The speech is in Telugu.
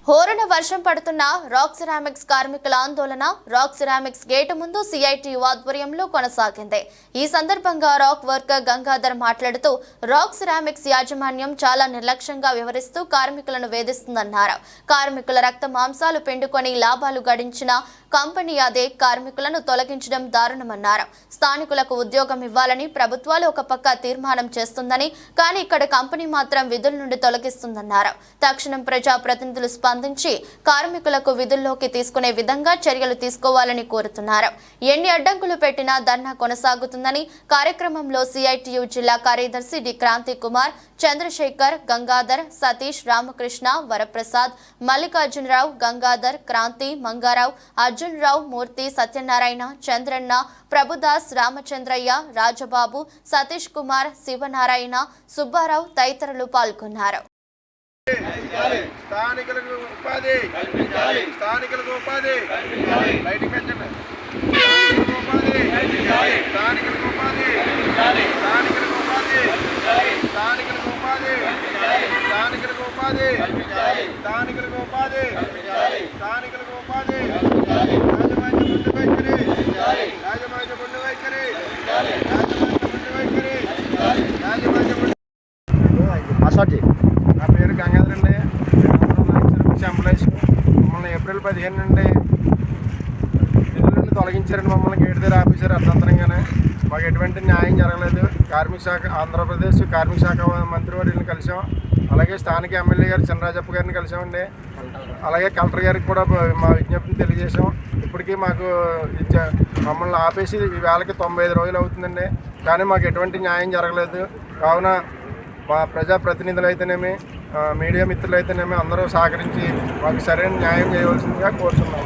హోరున వర్షం పడుతున్న రాక్ సిరామిక్స్ కార్మికుల ఆందోళన రాక్ సిరామిక్స్ గేటు ముందు సిఐటియు ఆధ్వర్యంలో కొనసాగింది. ఈ సందర్భంగా రాక్ వర్కర్ గంగాధర్ మాట్లాడుతూ రాక్ సిరామిక్స్ యాజమాన్యం చాలా నిర్లక్ష్యంగా వ్యవహరిస్తూ కార్మికులను వేధిస్తుందన్నారు. కార్మికుల రక్త మాంసాలు పిండుకొని లాభాలు గడించిన కంపెనీ అదే కార్మికులను తొలగించడం దారుణమన్నారు. స్థానికులకు ఉద్యోగం ఇవ్వాలని ప్రభుత్వాలు ఒక పక్క తీర్మానం చేస్తుందని, కానీ ఇక్కడ కంపెనీ మాత్రం విధుల నుండి తొలగిస్తుందన్నారు. తక్షణం ప్రజా ప్రతినిధులు స్పందించి కార్మికులకు విధుల్లోకి తీసుకునే విధంగా చర్యలు తీసుకోవాలని కోరుతున్నారు. ఎన్ని అడ్డంకులు పెట్టినా ధర్నా కొనసాగుతుందని కార్యక్రమంలో సిఐటియు జిల్లా కార్యదర్శి డి క్రాంతి కుమార్, చంద్రశేఖర్, గంగాధర్, సతీష్, రామకృష్ణ, వరప్రసాద్, మల్లికార్జునరావు, గంగాధర్, క్రాంతి, మంగారావు, అర్జున్ రావు, మూర్తి, సత్యనారాయణ, చంద్రన్న, ప్రభుదాస్, రామచంద్రయ్య, రాజబాబు, సతీష్ కుమార్, శివనారాయణ, సుబ్బారావు తదితరులు పాల్గొన్నారు. నా పేరు గంగాధర్ అండి. ఎంప్లాయీస్ మమ్మల్ని ఏప్రిల్ 15 నుండి విధుల నుండి తొలగించారండి. మమ్మల్ని గేట్ దగ్గర ఆఫీసర్ అర్థంతరంగానే మాకు ఎటువంటి న్యాయం జరగలేదు. కార్మిక శాఖ ఆంధ్రప్రదేశ్ కార్మిక శాఖ మంత్రివర్యులను కలిసాం. అలాగే స్థానిక ఎమ్మెల్యే గారు చినరాజప్ప గారిని కలిసామండి. అలాగే కలెక్టర్ గారికి కూడా మా విజ్ఞప్తిని తెలియజేసాం. ఇప్పటికీ మాకు మమ్మల్ని ఆపేసి ఈ వేళకి 95 రోజులు అవుతుందండి. కానీ మాకు ఎటువంటి న్యాయం జరగలేదు. కావున మా ప్రజాప్రతినిధులు అయితేనేమి మీడియా మిత్రులు అయితేనేమి అందరూ సహకరించి మాకు సరైన న్యాయం చేయవలసిందిగా కోరుతున్నాం.